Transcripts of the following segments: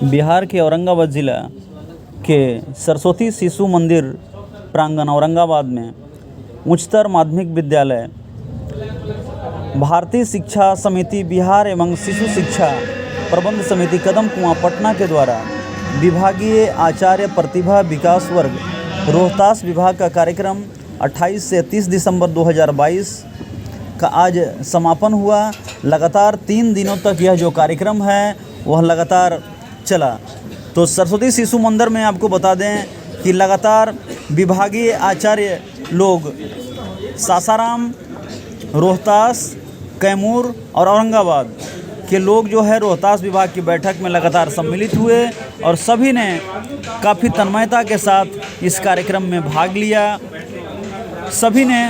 बिहार के औरंगाबाद ज़िला के सरस्वती शिशु मंदिर प्रांगण औरंगाबाद में उच्चतर माध्यमिक विद्यालय भारतीय शिक्षा समिति बिहार एवं शिशु शिक्षा प्रबंध समिति कदम कुआं पटना के द्वारा विभागीय आचार्य प्रतिभा विकास वर्ग रोहतास विभाग का कार्यक्रम 28 से 30 दिसंबर 2022 का आज समापन हुआ। लगातार 3 दिनों तक यह जो कार्यक्रम है वह लगातार चला। तो सरस्वती शिशु मंदिर में आपको बता दें कि लगातार विभागीय आचार्य लोग सासाराम, रोहतास, कैमूर और औरंगाबाद के लोग जो है रोहतास विभाग की बैठक में लगातार सम्मिलित हुए और सभी ने काफ़ी तन्मयता के साथ इस कार्यक्रम में भाग लिया। सभी ने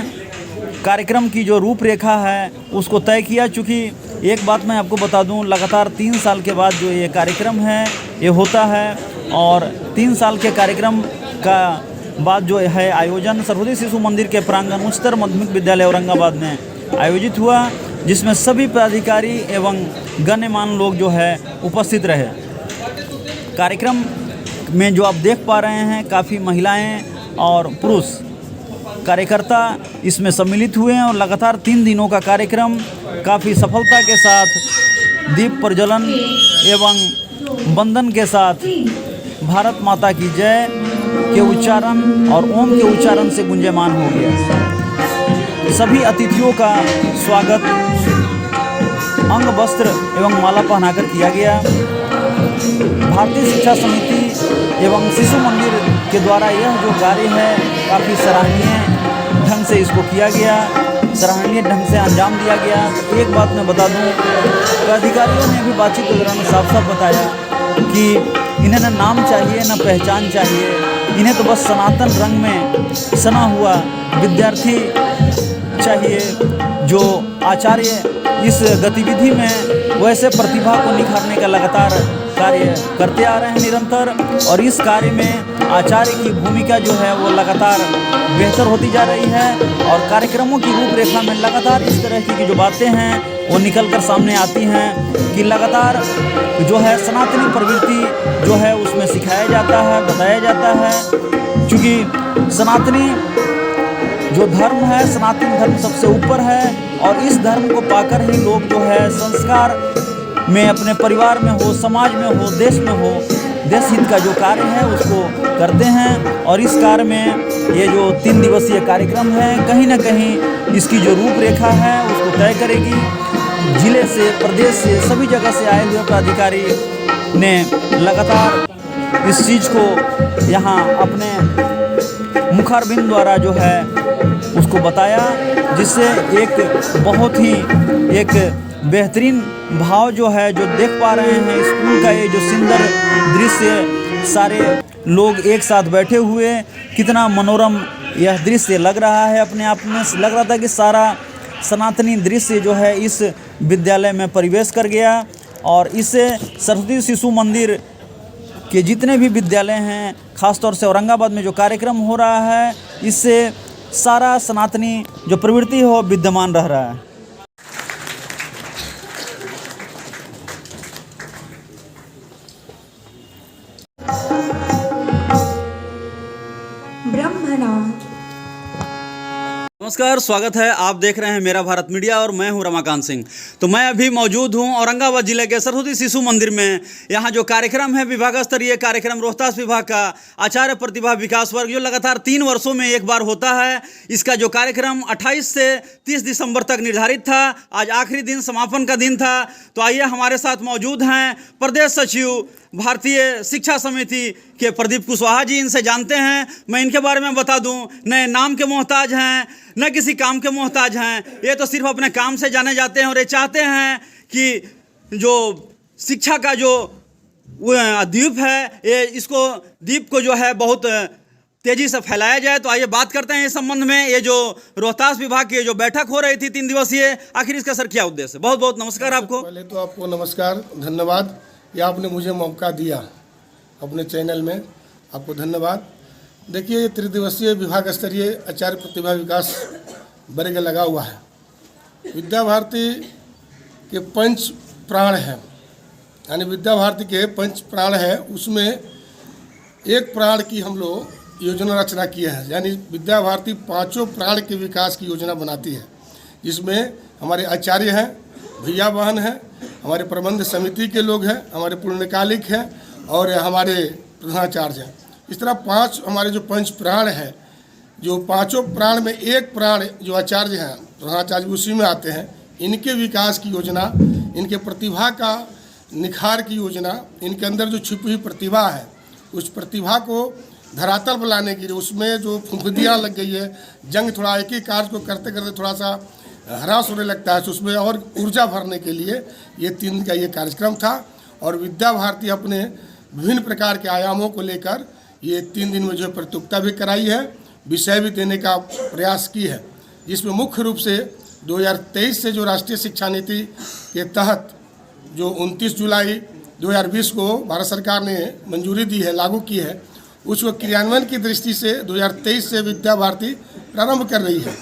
कार्यक्रम की जो रूपरेखा है उसको तय किया। चूँकि एक बात मैं आपको बता दूं, लगातार 3 साल के बाद जो ये कार्यक्रम है ये होता है और 3 साल के कार्यक्रम का बाद जो है आयोजन सरस्वती शिशु मंदिर के प्रांगण उच्चतर माध्यमिक विद्यालय औरंगाबाद में आयोजित हुआ, जिसमें सभी पदाधिकारी एवं गण्यमान्य लोग जो है उपस्थित रहे। कार्यक्रम में जो आप देख पा रहे हैं काफ़ी महिलाएं और पुरुष कार्यकर्ता इसमें सम्मिलित हुए हैं और लगातार 3 दिनों का कार्यक्रम काफ़ी सफलता के साथ दीप प्रज्वलन एवं वंदन के साथ भारत माता की जय के उच्चारण और ओम के उच्चारण से गुंजयमान हो गया। सभी अतिथियों का स्वागत अंग वस्त्र एवं माला पहनाकर किया गया। भारतीय शिक्षा समिति एवं शिशु मंदिर के द्वारा यह जो कार्य है काफ़ी सराहनीय ढंग से इसको किया गया, सराहनीय ढंग से अंजाम दिया गया। एक बात मैं बता दूं, अधिकारियों ने भी बातचीत के दौरान साफ साफ बताया कि इन्हें न नाम चाहिए न पहचान चाहिए, इन्हें तो बस सनातन रंग में सना हुआ विद्यार्थी चाहिए जो आचार्य इस गतिविधि में वैसे प्रतिभा को निखारने का लगातार कार्य करते आ रहे हैं निरंतर, और इस कार्य में आचार्य की भूमिका जो है वो लगातार बेहतर होती जा रही है और कार्यक्रमों की रूपरेखा में लगातार इस तरह की जो बातें हैं वो निकल कर सामने आती हैं कि लगातार जो है सनातनी प्रवृत्ति जो है उसमें सिखाया जाता है, बताया जाता है। चूँकि सनातनी जो धर्म है, सनातन धर्म सबसे ऊपर है और इस धर्म को पाकर ही लोग जो है संस्कार में अपने परिवार में हो, समाज में हो, देश में हो, देश हित का जो कार्य है उसको करते हैं। और इस कार्य में ये जो 3 दिवसीय कार्यक्रम है कहीं ना कहीं इसकी जो रूपरेखा है उसको तय करेगी। जिले से, प्रदेश से, सभी जगह से आए हुए पदाधिकारी ने लगातार इस चीज़ को यहाँ अपने मुखारबिंद द्वारा जो है उसको बताया, जिससे एक बहुत ही एक बेहतरीन भाव जो है जो देख पा रहे हैं स्कूल का ये जो सुंदर दृश्य, सारे लोग एक साथ बैठे हुए, कितना मनोरम यह दृश्य लग रहा है। अपने आप में लग रहा था कि सारा सनातनी दृश्य जो है इस विद्यालय में प्रवेश कर गया और इससे सरस्वती शिशु मंदिर के जितने भी विद्यालय हैं, ख़ासतौर से औरंगाबाद में जो कार्यक्रम हो रहा है, इससे सारा सनातनी जो प्रवृत्ति हो विद्यमान रह रहा है। नमस्कार, स्वागत है। आप देख रहे हैं मेरा भारत मीडिया और मैं हूं रमाकांत सिंह। तो मैं अभी मौजूद हूं औरंगाबाद जिले के सरस्वती शिशु मंदिर में। यहां जो कार्यक्रम है विभाग स्तरीय कार्यक्रम रोहतास विभाग का आचार्य प्रतिभा विकास वर्ग जो लगातार 3 वर्षों में एक बार होता है, इसका जो कार्यक्रम 28 से 30 दिसंबर तक निर्धारित था। आज आखिरी दिन, समापन का दिन था। तो आइए, हमारे साथ मौजूद हैं प्रदेश सचिव भारतीय शिक्षा समिति के प्रदीप कुशवाहा जी। इनसे जानते हैं। मैं इनके बारे में बता दूं, न नाम के मोहताज हैं न किसी काम के मोहताज हैं, ये तो सिर्फ अपने काम से जाने जाते हैं और ये चाहते हैं कि जो शिक्षा का जो द्वीप है ये इसको द्वीप को जो है बहुत तेज़ी से फैलाया जाए। तो आइए बात करते हैं इस संबंध में। ये जो रोहतास विभाग की जो बैठक हो रही थी 3 दिवसीय, आखिर इसका सर क्या उद्देश्य है? बहुत बहुत नमस्कार आपको। पहले तो आपको नमस्कार, धन्यवाद। ये आपने मुझे मौका दिया अपने चैनल में, आपको धन्यवाद। देखिए, ये 3 दिवसीय विभाग स्तरीय आचार्य प्रतिभा विकास वर्ग लगा हुआ है। विद्या भारती के पंच प्राण हैं यानी विद्या भारती के पंच प्राण है, उसमें एक प्राण की हम लोग योजना रचना किए हैं। यानी विद्या भारती पांचों प्राण के विकास की योजना बनाती है, जिसमें हमारे आचार्य हैं, भैया बहन हैं, हमारे प्रबंध समिति के लोग हैं, हमारे पुण्यकालिक हैं और हमारे प्रधानाचार्य हैं। इस तरह पांच हमारे जो पंच प्राण हैं, जो पांचों प्राण में एक प्राण जो आचार्य हैं, प्रधानाचार्य उसी में आते हैं। इनके विकास की योजना, इनके प्रतिभा का निखार की योजना, इनके अंदर जो छिपी हुई प्रतिभा है उस प्रतिभा को धरातल पर लाने के लिए, उसमें जो फुफुदियाँ लग गई है, जंग थोड़ा एक ही कार्य को करते करते थोड़ा सा हरास होने लगता है, तो उसमें और ऊर्जा भरने के लिए ये 3 दिन का ये कार्यक्रम था। और विद्या भारती अपने विभिन्न प्रकार के आयामों को लेकर ये 3 दिन में जो प्रतियोगिता भी कराई है, विषय भी देने का प्रयास की है, जिसमें मुख्य रूप से 2023 से जो राष्ट्रीय शिक्षा नीति के तहत जो 29 जुलाई 2020 को भारत सरकार ने मंजूरी दी है, लागू की है, उसको क्रियान्वयन की दृष्टि से 2023 से विद्या भारती प्रारंभ कर रही है।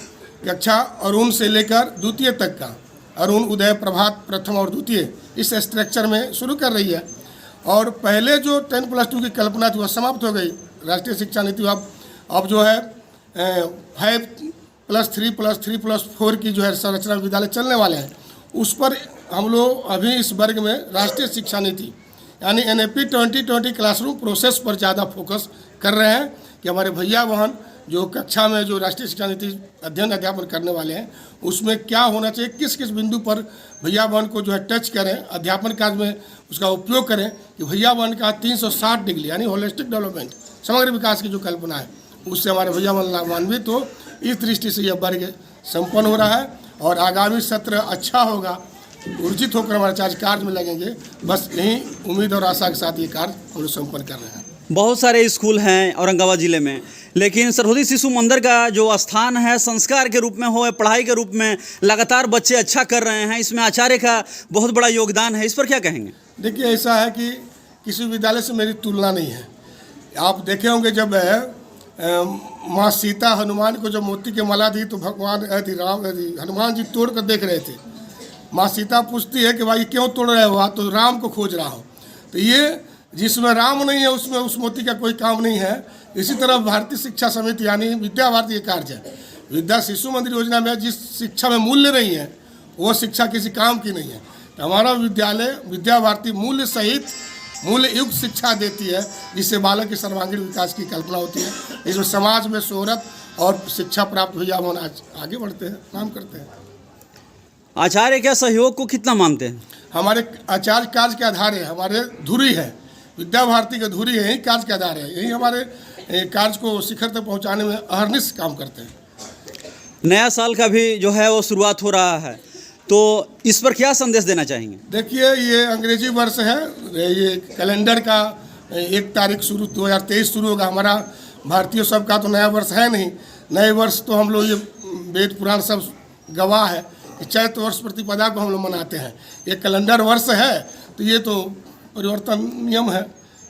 कक्षा अरुण से लेकर द्वितीय तक का, अरुण, उदय, प्रभात, प्रथम और द्वितीय, इस स्ट्रक्चर में शुरू कर रही है। और पहले जो 10+2 की कल्पना थी वह समाप्त हो गई। राष्ट्रीय शिक्षा नीति अब जो है 5+3+3+4 की जो है संरचना विद्यालय चलने वाले हैं, उस पर हम लोग अभी इस वर्ग में राष्ट्रीय शिक्षा नीति यानी NAP 2020 क्लासरूम प्रोसेस पर ज़्यादा फोकस कर रहे हैं कि हमारे भैया बहन जो कक्षा में जो राष्ट्रीय शिक्षा नीति अध्ययन अध्यापन करने वाले हैं, उसमें क्या होना चाहिए, किस किस बिंदु पर भैया बहन को जो है टच करें, अध्यापन कार्य में उसका उपयोग करें कि भैया बहन का 360 डिग्री यानी होलिस्टिक डेवलपमेंट, समग्र विकास की जो कल्पना है, उससे हमारे भैया बहन लाभान्वित हो। इस दृष्टि से यह वर्ग संपन्न हो रहा है और आगामी सत्र अच्छा होगा, ऊर्जित होकर हमारे चार्ज कार्य में लगेंगे। बस यही उम्मीद और आशा के साथ ये कार्य हम लोग संपन्न कर रहे हैं। बहुत सारे स्कूल हैं औरंगाबाद ज़िले में, लेकिन सरस्वती शिशु मंदिर का जो स्थान है, संस्कार के रूप में हो, पढ़ाई के रूप में लगातार बच्चे अच्छा कर रहे हैं, इसमें आचार्य का बहुत बड़ा योगदान है। इस पर क्या कहेंगे? देखिए, ऐसा है कि किसी विद्यालय से मेरी तुलना नहीं है। आप देखे होंगे जब माँ सीता हनुमान को जब मोती की माला दी तो भगवान हनुमान जी तोड़ कर देख रहे थे। माँ सीता पूछती है कि भाई क्यों तोड़ रहे हो? तो राम को खोज रहा हो। तो ये जिसमें राम नहीं है उसमें उस मोती का कोई काम नहीं है। इसी तरह भारतीय शिक्षा समिति यानी विद्या भारती के कार्य है। विद्या शिशु मंदिर योजना में जिस शिक्षा में मूल्य नहीं है वो शिक्षा किसी काम की नहीं है। तो हमारा विद्यालय विद्या भारती मूल्य सहित मूल्य युक्त शिक्षा देती है, जिससे बालक के सर्वांगीण विकास की कल्पना होती है। इसमें समाज में शोहरत और शिक्षा प्राप्त भैया बहन आगे बढ़ते हैं, काम करते हैं। आचार्य के सहयोग को कितना मानते हैं? हमारे आचार्य कार्य के आधार है, हमारे धुरी है, विद्या भारती के धुरी है, यही कार्य के आधार है, यही हमारे कार्य को शिखर तक पहुंचाने में अहर्निश काम करते हैं। नया साल का भी जो है वो शुरुआत हो रहा है, तो इस पर क्या संदेश देना चाहेंगे? देखिए, ये अंग्रेजी वर्ष है, ये कैलेंडर का 1 तारीख शुरू 2023 शुरू होगा। हमारा भारतीय सब का तो नया वर्ष है नहीं। नए वर्ष तो हम लोग ये वेद पुराण सब गवाह है कि चैत्र वर्ष प्रतिपदा को हम लोग मनाते हैं। ये कैलेंडर वर्ष है, तो ये तो परिवर्तन नियम है,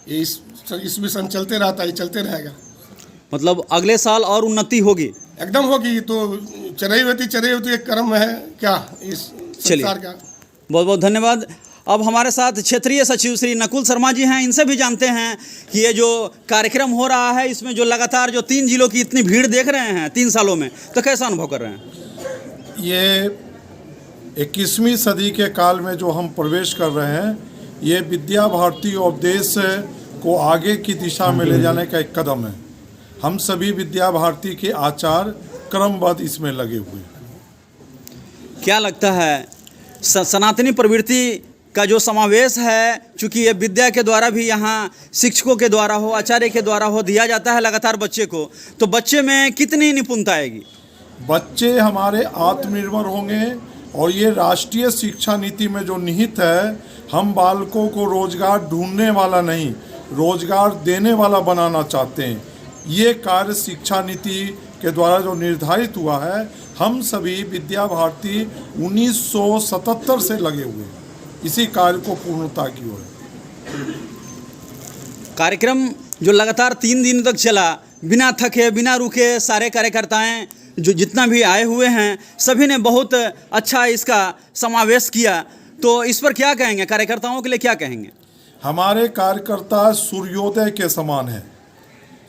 ये इसमें सन चलते रहता है, ये चलते रहेगा। मतलब अगले साल और उन्नति होगी? एकदम होगी। तो चरैवती एक कर्म है क्या इस संसार का। बहुत बहुत धन्यवाद। अब हमारे साथ क्षेत्रीय सचिव श्री नकुल शर्मा जी हैं, इनसे भी जानते हैं कि ये जो कार्यक्रम हो रहा है इसमें जो लगातार जो 3 जिलों की इतनी भीड़ देख रहे हैं 3 सालों में, तो कैसा अनुभव कर रहे हैं? ये 21वीं सदी के काल में जो हम प्रवेश कर रहे हैं, ये विद्या भारती उपदेश को आगे की दिशा में ले जाने का एक कदम है। हम सभी विद्या भारती के आचार्य क्रमबद्ध इसमें लगे हुए हैं। क्या लगता है सनातनी प्रवृत्ति का जो समावेश है, चूँकि ये विद्या के द्वारा भी यहाँ शिक्षकों के द्वारा हो, आचार्य के द्वारा हो, दिया जाता है लगातार बच्चे को, तो बच्चे में कितनी निपुणता आएगी? बच्चे हमारे आत्मनिर्भर होंगे और ये राष्ट्रीय शिक्षा नीति में जो निहित है, हम बालकों को रोजगार ढूंढने वाला नहीं, रोजगार देने वाला बनाना चाहते हैं। ये कार्य शिक्षा नीति के द्वारा जो निर्धारित हुआ है, हम सभी विद्या भारती 1977 से लगे हुए हैं इसी कार्य को पूर्णता की ओर। कार्यक्रम जो लगातार 3 दिन तक चला, बिना थके बिना रुके सारे कार्यकर्ताएं जो जितना भी आए हुए हैं सभी ने बहुत अच्छा इसका समावेश किया। तो इस पर क्या कहेंगे, कार्यकर्ताओं के लिए क्या कहेंगे? हमारे कार्यकर्ता सूर्योदय के समान है।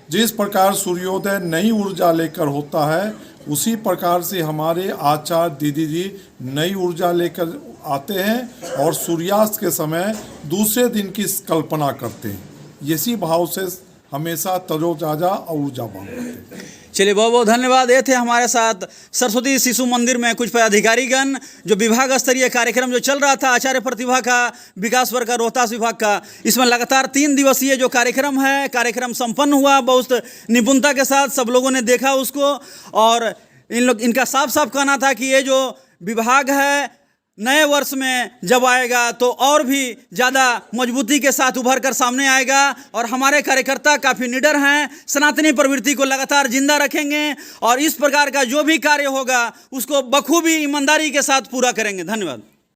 जिस प्रकार सूर्योदय नई ऊर्जा लेकर होता है, उसी प्रकार से हमारे आचार्य दीदी जी नई ऊर्जा लेकर आते हैं और सूर्यास्त के समय दूसरे दिन की कल्पना करते हैं। इसी भाव से हमेशा तरोताजा और ऊर्जावान रहते हैं। चलिए, बहुत बहुत धन्यवाद। ये थे हमारे साथ सरस्वती शिशु मंदिर में कुछ पदाधिकारीगण, जो विभाग स्तरीय कार्यक्रम जो चल रहा था आचार्य प्रतिभा का विकास वर्ग का रोहतास विभाग का, इसमें लगातार 3 दिवसीय जो कार्यक्रम है, कार्यक्रम संपन्न हुआ बहुत निपुणता के साथ। सब लोगों ने देखा उसको और इनका साफ साफ कहना था कि ये जो विभाग है नए वर्ष में जब आएगा तो और भी ज़्यादा मजबूती के साथ उभर कर सामने आएगा और हमारे कार्यकर्ता काफ़ी निडर हैं, सनातनी प्रवृत्ति को लगातार जिंदा रखेंगे और इस प्रकार का जो भी कार्य होगा उसको बखूबी ईमानदारी के साथ पूरा करेंगे। धन्यवाद।